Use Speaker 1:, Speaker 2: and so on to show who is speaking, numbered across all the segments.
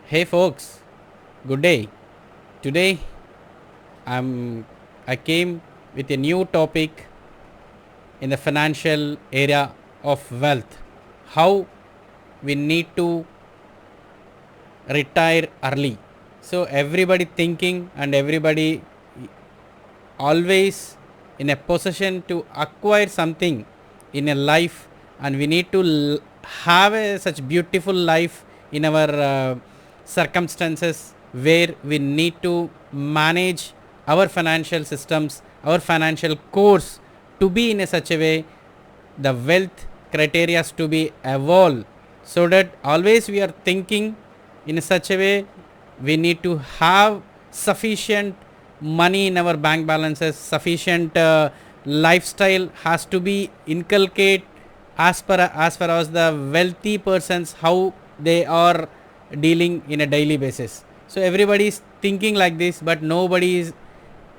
Speaker 1: Hey folks, good day. Today I came with a new topic in the financial area of wealth. How we need to retire early. So everybody thinking and everybody always in a position to acquire something in a life, and we need to have such beautiful life in our circumstances where we need to manage our financial systems, our financial course to be in a such a way the wealth criteria to be evolved, so that always we are thinking in such a way we need to have sufficient money in our bank balances, sufficient lifestyle has to be inculcate as far as the wealthy persons how they are dealing in a daily basis. So everybody is thinking like this, but nobody is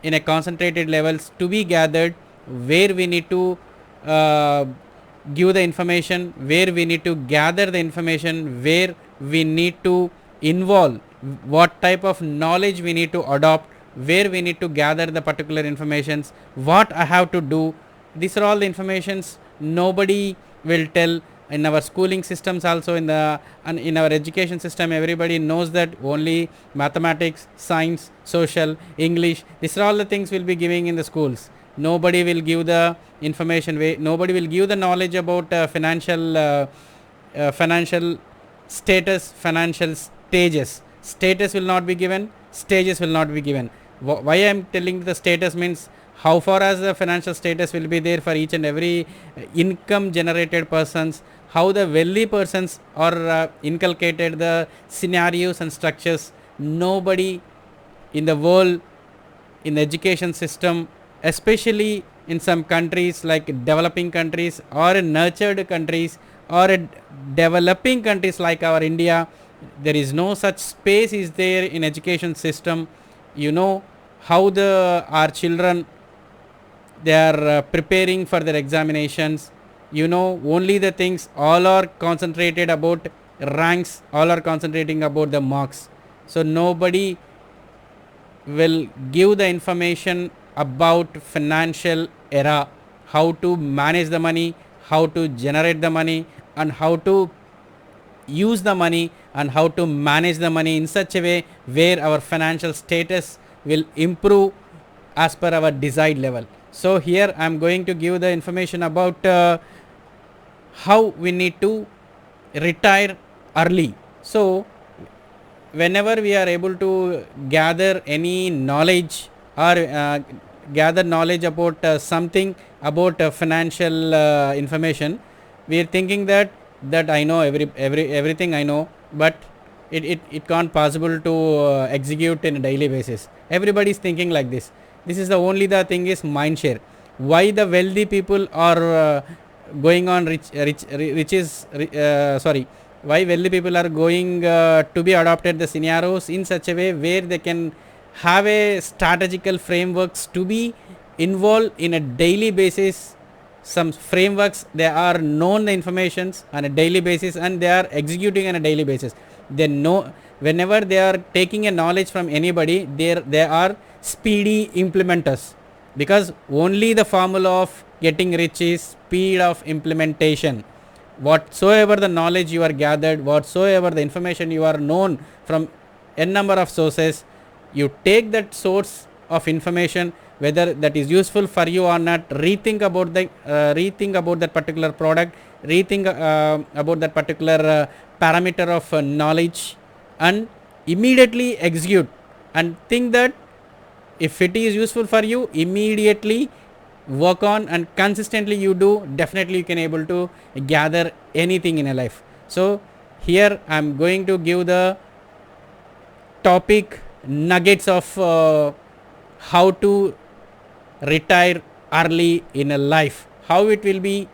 Speaker 1: in a concentrated levels to be gathered where we need to uh, give the information, where we need to gather the information, where we need to involve what type of knowledge we need to adopt, where we need to gather the particular informations, what I have to do. These are all the informations nobody will tell. In our schooling systems also, in the and in our education system, everybody knows that only mathematics, science, social, English, these are all the things will be giving in the schools. Nobody will give the information way, nobody will give the knowledge about financial status, financial status will not be given, stages will not be given. Why I am telling the status means how far as the financial status will be there for each and every income generated persons, how the wealthy persons are inculcated the scenarios and structures. Nobody in the world, in the education system, especially in some countries like developing countries or in nurtured countries or developing countries like our India, there is no such space is there in education system. You know how the our children, they are preparing for their examinations. You know only the things all are concentrated about ranks, all are concentrating about the marks. So nobody will give the information about financial era, how to manage the money, how to generate the money, and how to use the money, and how to manage the money in such a way where our financial status will improve as per our desired level. So here I am going to give the information about how we need to retire early. So whenever we are able to gather any knowledge or gather knowledge about something about financial information, we are thinking that I know everything I know, but it can't possible to execute in a daily basis. Everybody is thinking like this. This is the only the thing is mind share. Why the wealthy people are going on sorry, why wealthy people are going to be adopted the scenarios in such a way where they can have a strategical frameworks to be involved in a daily basis. Some frameworks, they are known the informations on a daily basis and they are executing on a daily basis. They know whenever they are taking a knowledge from anybody, they are speedy implementers, because only the formula of getting rich is speed of implementation. Whatsoever the knowledge you are gathered, whatsoever the information you are known from n number of sources, you take that source of information, whether that is useful for you or not, rethink about that particular product, rethink about that particular parameter of knowledge, and immediately execute, and think that if it is useful for you, immediately work on and consistently you do, definitely you can able to gather anything in a life. So here I am going to give the topic nuggets of how to retire early in a life, how it will be.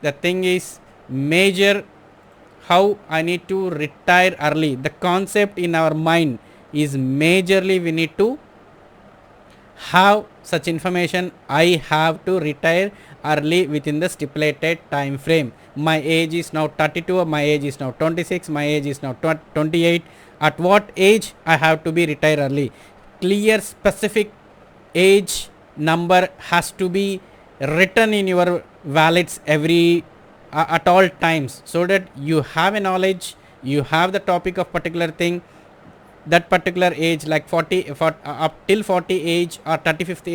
Speaker 1: The thing is major, how I need to retire early. The concept in our mind is majorly we need to have such information. I have to retire early within the stipulated time frame. My age is now 32, my age is now 26, my age is now 28. at what age I have to be retire early. Clear specific age number has to be written in your wallets every at all times, so that you have a knowledge, you have the topic of particular thing, that particular age like 40 up till 40 age or 35th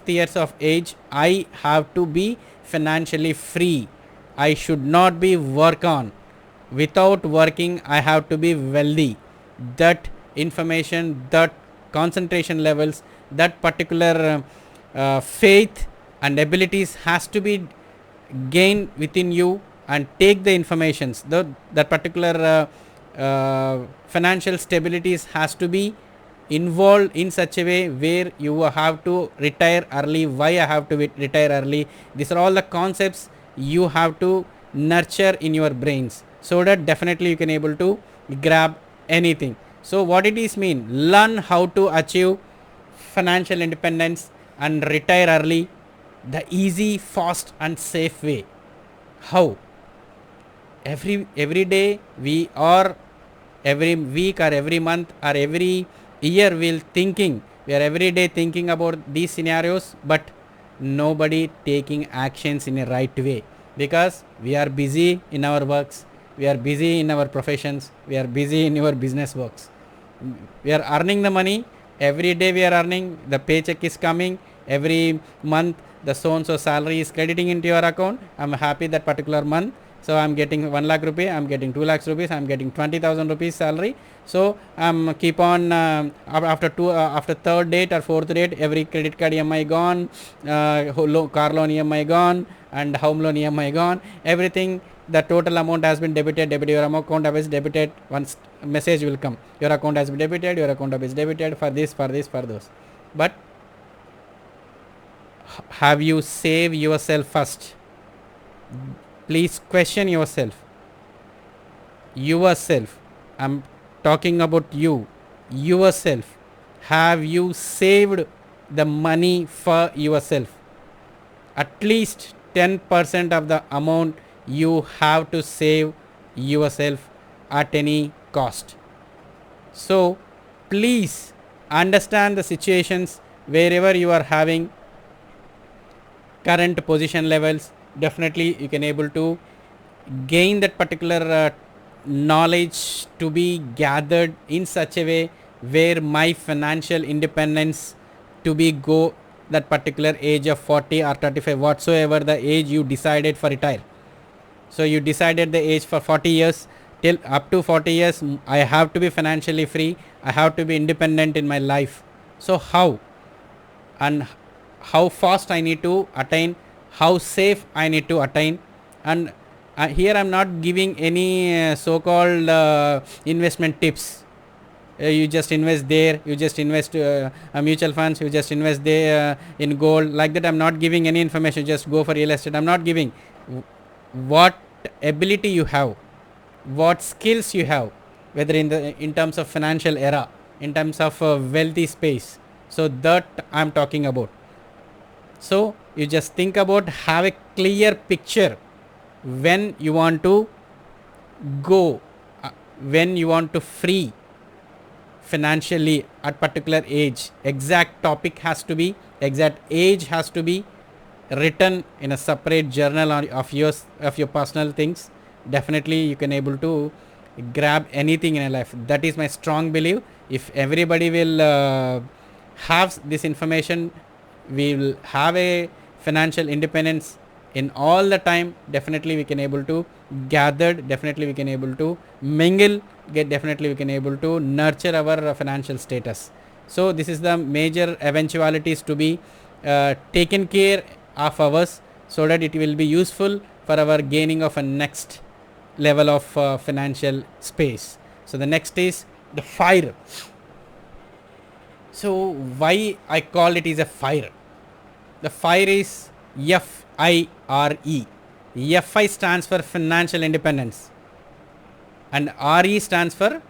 Speaker 1: years of age, I have to be financially free. I should not be work on. Without working, I have to be wealthy. That information, that concentration levels, that particular faith and abilities has to be gained within you, and take the informations. That particular financial stabilities has to be involved in such a way where you have to retire early. Why I have to retire early? These are all the concepts you have to nurture in your brains, so that definitely you can able to grab anything. So what it is mean? Learn how to achieve financial independence and retire early the easy, fast and safe way. How? Every day we are, every week or every month or every year we are every day thinking about these scenarios, but nobody taking actions in a right way, because we are busy in our works, we are busy in our professions, we are busy in our business works. We are earning the money every day, we are earning, the paycheck is coming every month, the so and so salary is crediting into your account. I'm happy that particular month, so I'm getting 1 lakh rupee, I'm getting 2 lakhs rupees, I'm getting 20,000 rupees salary. So I'm keep on after third date or fourth date, every credit card EMI gone, car loan EMI gone, and home loan EMI gone, everything, the total amount has been debited, your account has been debited. Once message will come, your account has been debited, your account has been debited for this, for those. But have you saved yourself first? Please question yourself. I'm talking about you. Yourself. Have you saved the money for yourself? At least 10% of the amount you have to save yourself at any cost. So please understand the situations wherever you are having current position levels. Definitely you can able to gain that particular knowledge to be gathered in such a way where my financial independence to be go that particular age of 40 or 35, whatsoever the age you decided for retire. So you decided the age for 40 years, till up to 40 years I have to be financially free, I have to be independent in my life. So how and how fast I need to attain, how safe I need to attain. And here I'm not giving any so-called investment tips. You just invest there, you just invest mutual funds, you just invest there in gold, like that. I'm not giving any information, just go for real estate. I'm not giving. What ability you have, what skills you have, whether in terms of financial era, in terms of wealthy space, so that I'm talking about. So you just think about, have a clear picture when you want to go, when you want to free financially at particular age. Exact topic has to be, exact age has to be written in a separate journal of yours, of your personal things. Definitely you can able to grab anything in a life. That is my strong belief. If everybody will have this information, we will have a financial independence in all the time. Definitely we can able to gather, definitely we can able to mingle, definitely we can able to nurture our financial status. So this is the major eventualities to be taken care of ours, so that it will be useful for our gaining of a next level of financial space. So the next is the FIRE. So why I call it is a FIRE? The FIRE is FIRE. FI stands for financial independence, and RE stands for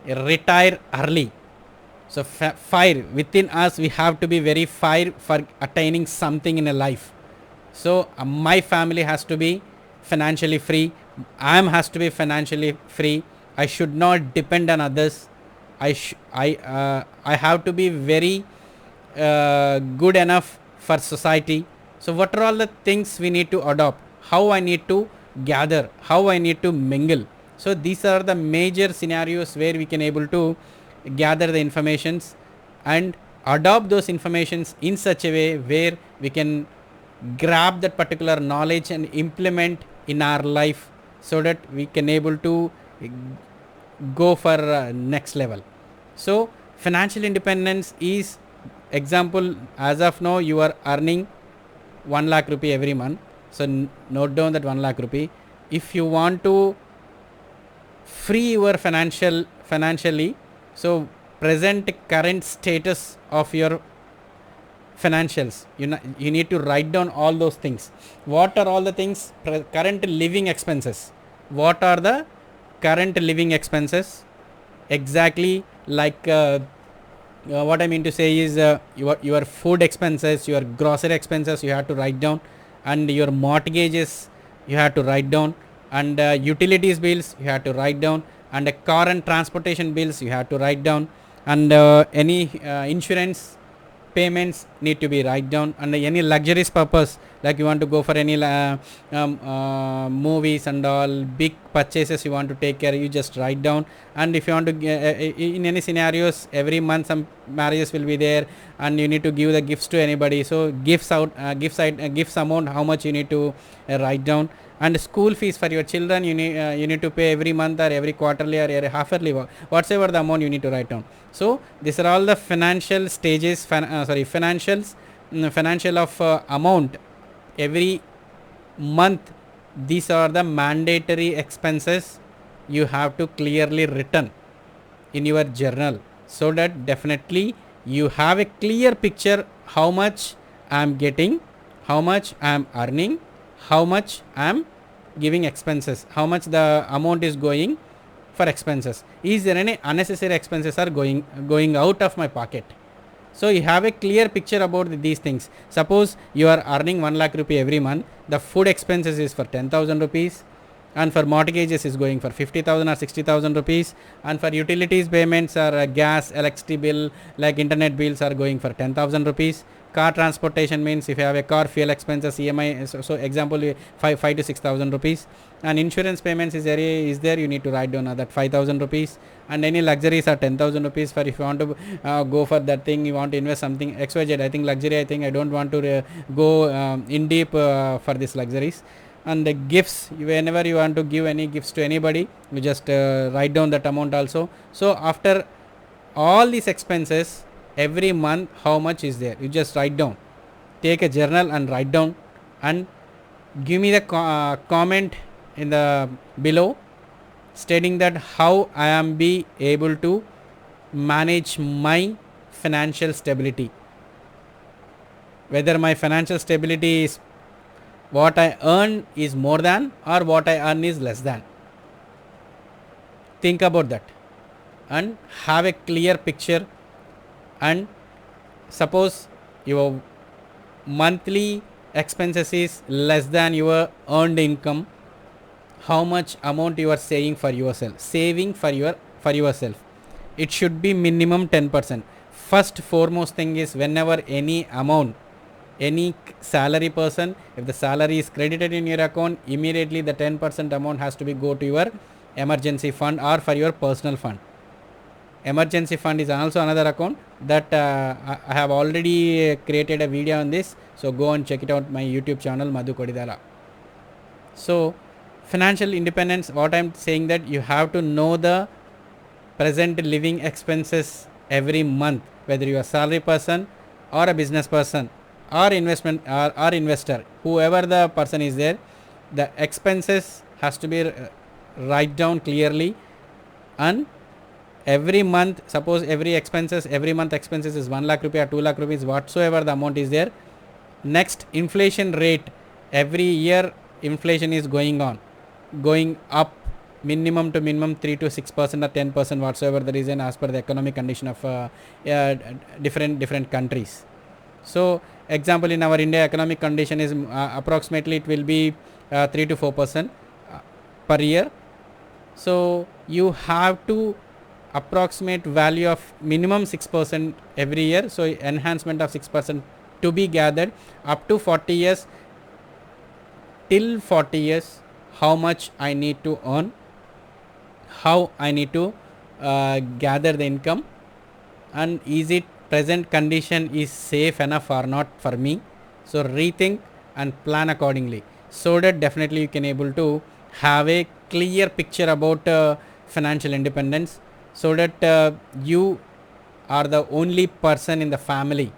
Speaker 1: retire early. So FIRE, within us we have to be very FIRE for attaining something in a life. So my family has to be financially free, I am has to be financially free, I should not depend on others. I have to be very good enough for society. So what are all the things we need to adopt? How I need to gather? How I need to mingle? So these are the major scenarios where we can able to gather the informations and adopt those informations in such a way where we can grab that particular knowledge and implement in our life, so that we can able to go for next level. So financial independence is, example, as of now you are earning 1 lakh rupee every month. So note down that 1 lakh rupee. If you want to free your financially, so present current status of your financials, you need to write down all those things. What are all the things? Current living expenses. What are the current living expenses? Exactly, like what I mean to say is your food expenses, your grocery expenses you have to write down, and your mortgages you have to write down, and utilities bills you have to write down, and car and transportation bills you have to write down, and any insurance payments need to be write down, and any luxurious purpose, like you want to go for any movies and all big purchases you want to take care, you just write down. And if you want to in any scenarios, every month some marriages will be there and you need to give the gifts to anybody, so gifts amount how much you need to write down. And school fees for your children, you need to pay every month or every quarterly or every half-yearly, whatsoever the amount you need to write down. So these are all the financial stages, financial of amount every month. These are the mandatory expenses you have to clearly written in your journal, so that definitely you have a clear picture how much I am getting, how much I am earning, how much I am giving expenses, how much the amount is going for expenses. Is there any unnecessary expenses are going out of my pocket? So you have a clear picture about these things. Suppose you are earning 1 lakh rupee every month, the food expenses is for 10,000 rupees, and for mortgages is going for 50,000 or 60,000 rupees, and for utilities payments or gas, electricity bill, like internet bills are going for 10,000 rupees. Car transportation means if you have a car, fuel expenses, EMI, so example 5 to 6,000 rupees. And insurance payments is there, you need to write down that 5,000 rupees. And any luxuries are 10,000 rupees. For if you want to go for that thing, you want to invest something XYZ, I think luxury, I think I don't want to go in deep for these luxuries. And the gifts, whenever you want to give any gifts to anybody, you just write down that amount also. So after all these expenses, every month how much is there, you just write down. Take a journal and write down, and give me the comment in the below stating that how I am be able to manage my financial stability, whether my financial stability is what I earn is more than or what I earn is less than. Think about that and have a clear picture. And suppose your monthly expenses is less than your earned income, how much amount you are saving for yourself, it should be minimum 10%. First foremost thing is, whenever any amount, any salary person, if the salary is credited in your account, immediately the 10% amount has to be go to your emergency fund or for your personal fund. Emergency fund is also another account that I have already created a video on this, so go and check it out my YouTube channel Madhu Kodidala. So financial independence, what I am saying, that you have to know the present living expenses every month, whether you are a salary person or a business person or investment or investor, whoever the person is there, the expenses has to be write down clearly. And every month, suppose every month expenses is 1 lakh rupee or 2 lakh rupees, whatsoever the amount is there. Next, inflation rate, every year inflation is going up, minimum to minimum 3 to 6% or 10%, whatsoever the reason, as per the economic condition of different countries. So example, in our India economic condition is approximately it will be 3 to 4% per year. So you have to approximate value of minimum 6% every year. So enhancement of 6% to be gathered up to 40 years. Till 40 years, how much I need to earn, how I need to gather the income, and is it present condition is safe enough or not for me. So rethink and plan accordingly, so that definitely you can able to have a clear picture about financial independence, so that you are the only person in the family,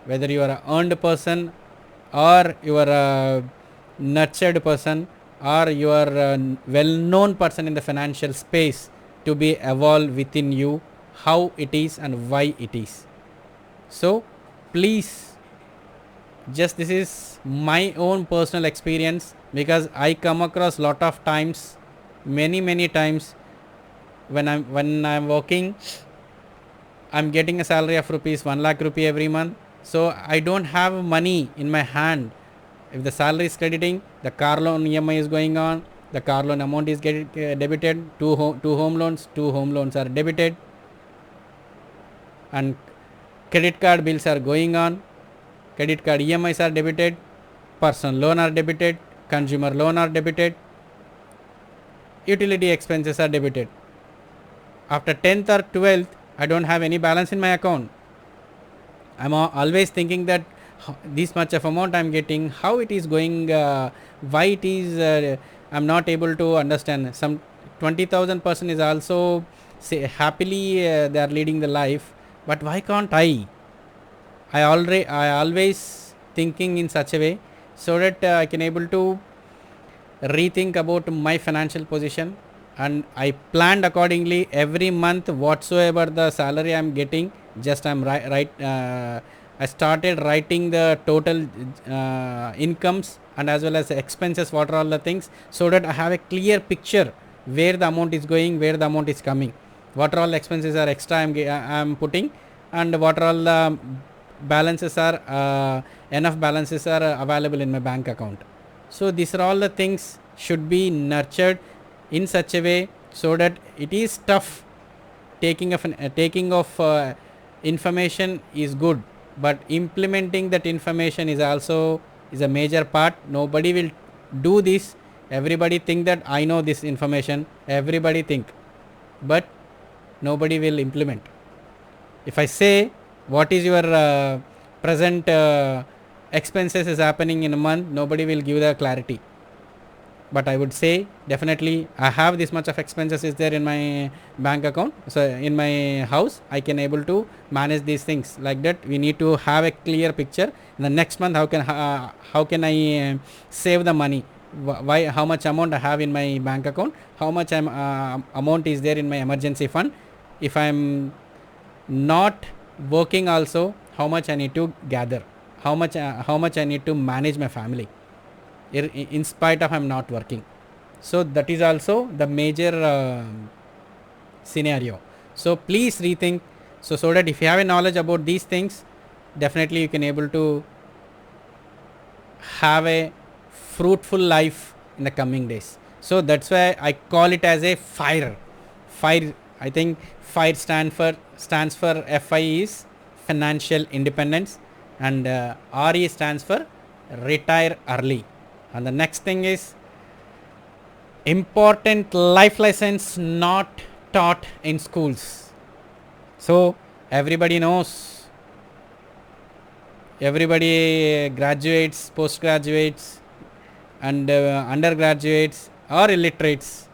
Speaker 1: whether you are a earned person or you are a nurtured person or you are a well known person in the financial space, to be evolved within you how it is and why it is. So please, just this is my own personal experience, because I come across lot of times, many times, when I'm working, I'm getting a salary of rupees 1 lakh rupee every month, so I don't have money in my hand. If the salary is crediting, the car loan EMI is going on, the car loan amount is getting debited, two home loans are debited, and credit card bills are going on, credit card EMIs are debited, personal loan are debited, consumer loan are debited, utility expenses are debited. After 10th or 12th, I don't have any balance in my account. I'm always thinking that this much of amount I'm getting, how it is going, why it is, I'm not able to understand. Some 20,000 person is also say happily they are leading the life, but why can't I always thinking in such a way, so that I can able to rethink about my financial position, and I planned accordingly every month. Whatsoever the salary I'm getting, just I'm I started writing the total incomes and as well as expenses, what are all the things, so that I have a clear picture where the amount is going, where the amount is coming, what are all expenses are extra I'm putting, and what are all the balances are enough balances are available in my bank account. So these are all the things should be nurtured in such a way, so that it is tough. Taking of information is good, but implementing that information is also is a major part. Nobody will do this. Everybody think that I know this information, everybody think, but nobody will implement. If I say what is your present expenses is happening in a month, nobody will give the clarity. But I would say definitely I have this much of expenses is there in my bank account, so in my house I can able to manage these things. Like that, we need to have a clear picture. In the next month, how can I save the money, why, how much amount I have in my bank account, how much amount is there in my emergency fund. If I'm not working also, how much I need to gather, how much I need to manage my family in spite of I'm not working. So that is also the major scenario. So please rethink, so that if you have a knowledge about these things, definitely you can able to have a fruitful life in the coming days. So that's why I call it as a fire. I think fire stands for FI is financial independence, and RE stands for retire early. And the next thing is important life lessons not taught in schools. So everybody knows, everybody graduates, postgraduates, and undergraduates or illiterates.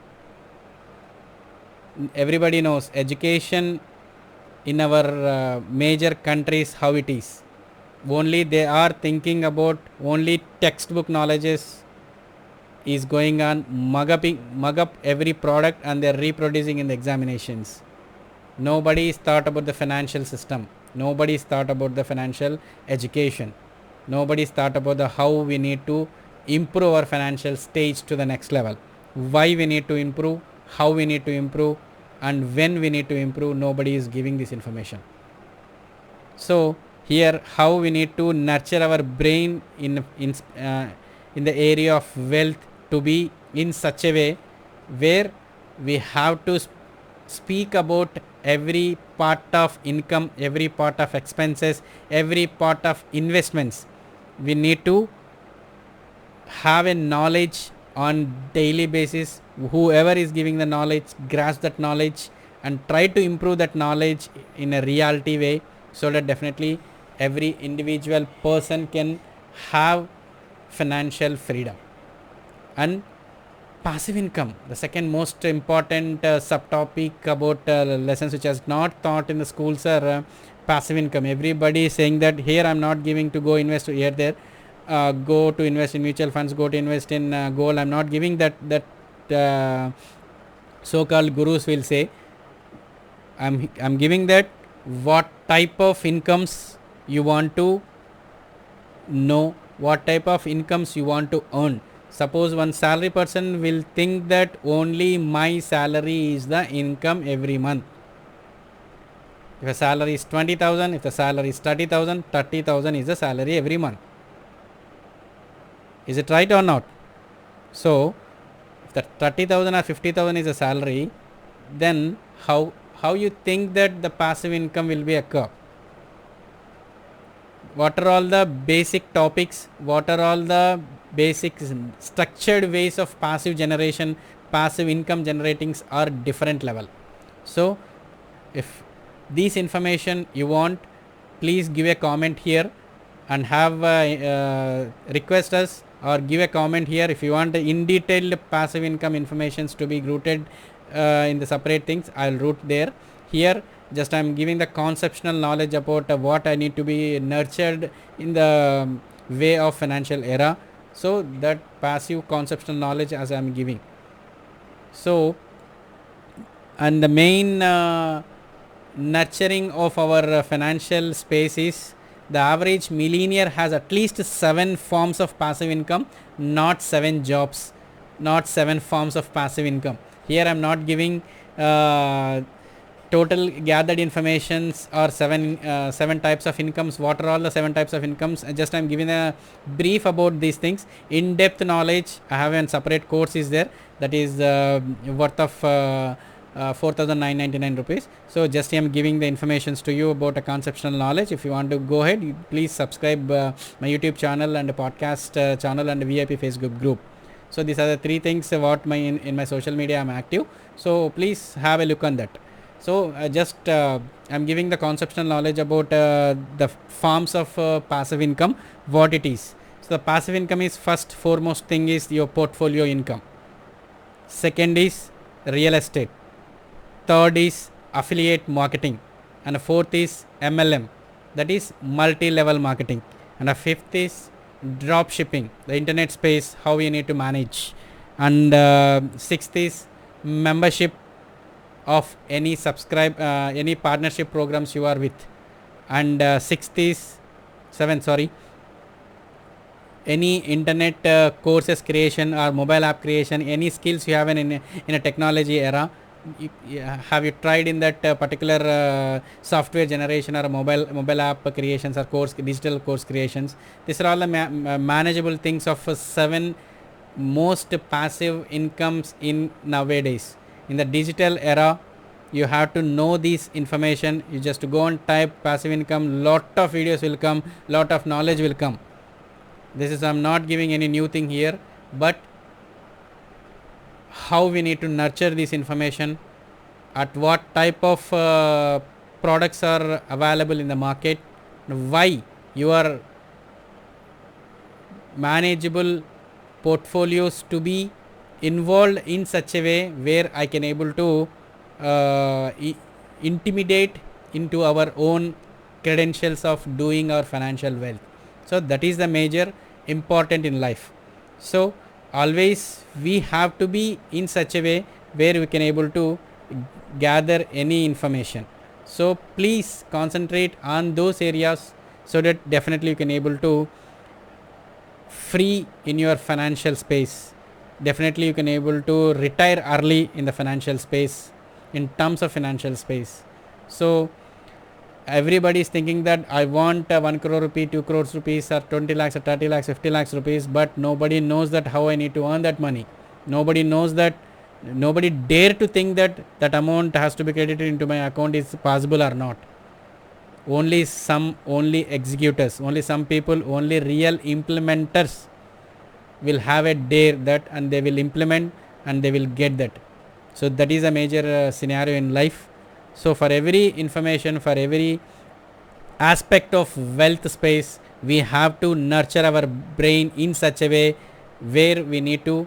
Speaker 1: Everybody knows education in our major countries how it is. Only they are thinking about only textbook knowledges is going on, mug up every product, and they are reproducing in the examinations. Nobody is thought about the financial system, nobody is thought about the financial education, nobody is thought about the how we need to improve our financial stage to the next level, why we need to improve, how we need to improve, and when we need to improve. Nobody is giving this information. So here, how we need to nurture our brain in the area of wealth, to be in such a way where we have to speak about every part of income, every part of expenses, every part of investments. We need to have a knowledge on daily basis. Whoever is giving the knowledge, grasp that knowledge and try to improve that knowledge in a reality way, so that definitely every individual person can have financial freedom. And passive income, the second most important subtopic about lessons which is not taught in the schools are passive income. Everybody is saying that here I'm not giving to go invest here there, go to invest in mutual funds, go to invest in gold. I'm not giving that so-called gurus will say. I'm giving that what type of incomes you want to know, what type of incomes you want to earn. Suppose one salary person will think that only my salary is the income every month. If a salary is 20,000, if the salary is 30,000, 30,000 is the salary every month. Is it right or not? So, if the 30,000 or 50,000 is a salary, then how you think that the passive income will be occur? What are all the basic topics? What are all the basic structured ways of passive generation, passive income generating are different level. So, if these information you want, please give a comment here and have request us or give a comment here if you want in detailed passive income informations to be routed in the separate things. I'll route there. Here just I'm giving the conceptual knowledge about what I need to be nurtured in the way of financial era. So that passive conceptual knowledge as I'm giving. So, and the main nurturing of our financial space is the average millionaire has at least 7 forms of passive income, not 7 jobs, not 7 forms of passive income. Here I'm not giving total gathered informations or 7 types of incomes. What are all the 7 types of incomes? Just I'm giving a brief about these things. In depth knowledge I have a separate course is there, that is worth of 4,999 rupees. So just I am giving the informations to you about a conceptual knowledge. If you want to go ahead, please subscribe my YouTube channel and podcast channel and VIP Facebook group. So these are the 3 things what my in my social media I'm active. So please have a look on that. So just I'm giving the conceptual knowledge about the forms of passive income, what it is. So the passive income is first foremost thing is your portfolio income. Second is real estate. Third is affiliate marketing, and the fourth is MLM, that is multi-level marketing, and the fifth is drop shipping, the internet space, how you need to manage, and sixth is membership of any any partnership programs you are with, and any internet courses creation or mobile app creation, any skills you have in a technology era. Have you tried in that particular software generation or mobile app creations or digital course creations? These are all the manageable things of 7 most passive incomes in nowadays. In the digital era, you have to know this information. You just go and type passive income, lot of videos will come, lot of knowledge will come. This is, I'm not giving any new thing here, but how we need to nurture this information, at what type of products are available in the market, why your manageable portfolios to be involved in such a way where I can able to intimidate into our own credentials of doing our financial wealth. So that is the major important in life. So always we have to be in such a way where we can able to gather any information. So please concentrate on those areas, so that definitely you can able to free in your financial space. Definitely you can able to retire early in the financial space, in terms of financial space. So everybody is thinking that I want 1 crore rupee, 2 crores rupees, or 20 lakhs or 30 lakhs, 50 lakhs rupees, but nobody knows that how I need to earn that money. Nobody knows that Nobody dare to think that that amount has to be credited into my account is possible or not. Only executors, only some people, only real implementers will have a dare that, and they will implement and they will get that. So that is a major scenario in life. So for every information, for every aspect of wealth space, we have to nurture our brain in such a way where we need to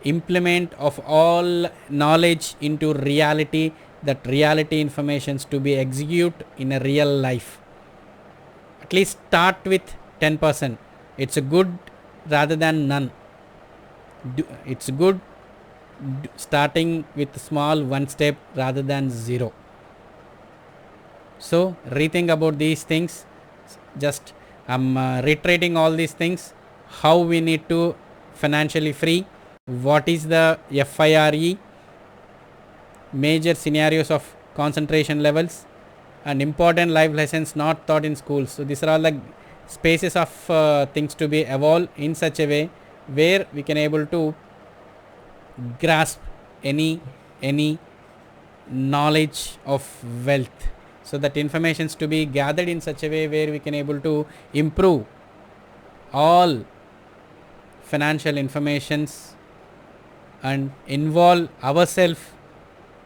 Speaker 1: implement of all knowledge into reality, that reality informations to be execute in a real life. At least start with 10%. It's a good rather than none. It's good starting with small one step rather than zero. So rethink about these things. Just I'm reiterating all these things, how we need to financially free, what is the FIRE, major scenarios of concentration levels, and important life lessons not taught in schools. So these are all the spaces of things to be evolved in such a way where we can able to grasp any knowledge of wealth. So that informations to be gathered in such a way where we can able to improve all financial informations and involve ourselves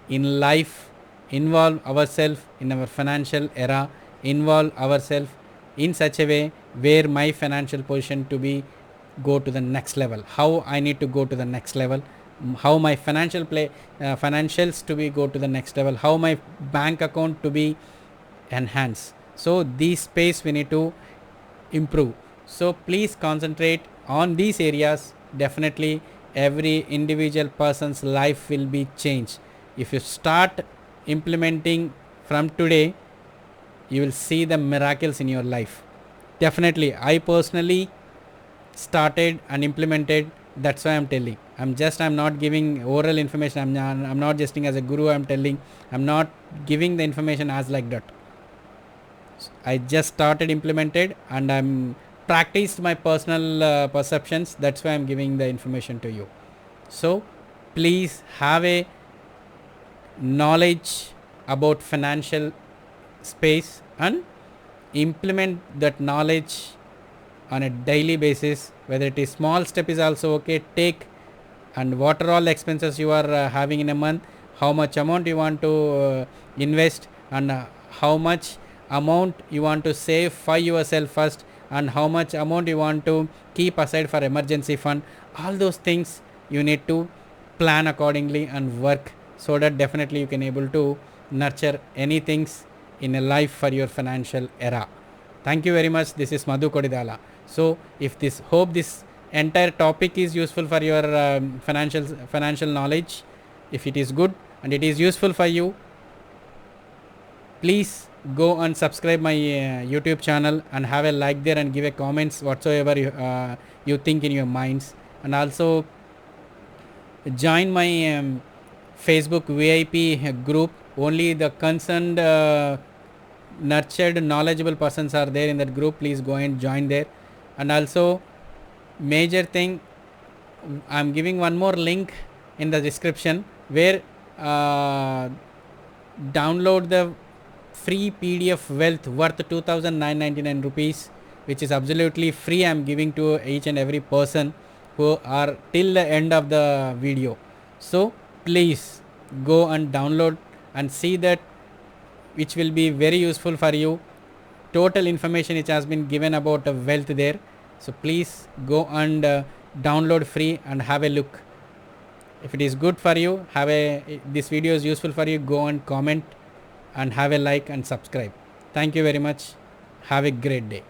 Speaker 1: in life, involve ourselves in our financial era, involve ourselves in such a way where my financial position to be go to the next level, how I need to go to the next level, how my financials to be go to the next level, how my bank account to be enhanced. So this space we need to improve. So please concentrate on these areas. Definitely every individual person's life will be changed. If you start implementing from today, you will see the miracles in your life. Definitely I personally started and implemented. That's why I'm telling. I'm not giving oral information. I'm not just as a guru. I'm telling. I'm not giving the information as like that. I just started implemented and I'm practiced my personal perceptions. That's why I'm giving the information to you. So please have a knowledge about financial space and implement that knowledge on a daily basis. Whether it is small step is also okay. Take, and what are all expenses you are having in a month, how much amount you want to invest, and how much amount you want to save for yourself first, and how much amount you want to keep aside for emergency fund. All those things you need to plan accordingly and work, so that definitely you can able to nurture any things in a life for your financial era. Thank you very much. This is Madhu Kodidala. So if this, hope this entire topic is useful for your financial knowledge. If it is good and it is useful for you, please go and subscribe my YouTube channel and have a like there and give a comments whatsoever you think in your minds, and also join my Facebook VIP group. Only the concerned nurtured knowledgeable persons are there in that group. Please go and join there. And also major thing, I'm giving one more link in the description where download the free PDF wealth worth 2,999 rupees, which is absolutely free. I'm giving to each and every person who are till the end of the video. So please go and download and see that, which will be very useful for you. Total information which has been given about wealth there. So please go and download free and have a look. If it is good for you, this video is useful for you, go and comment and have a like and subscribe. Thank you very much. Have a great day.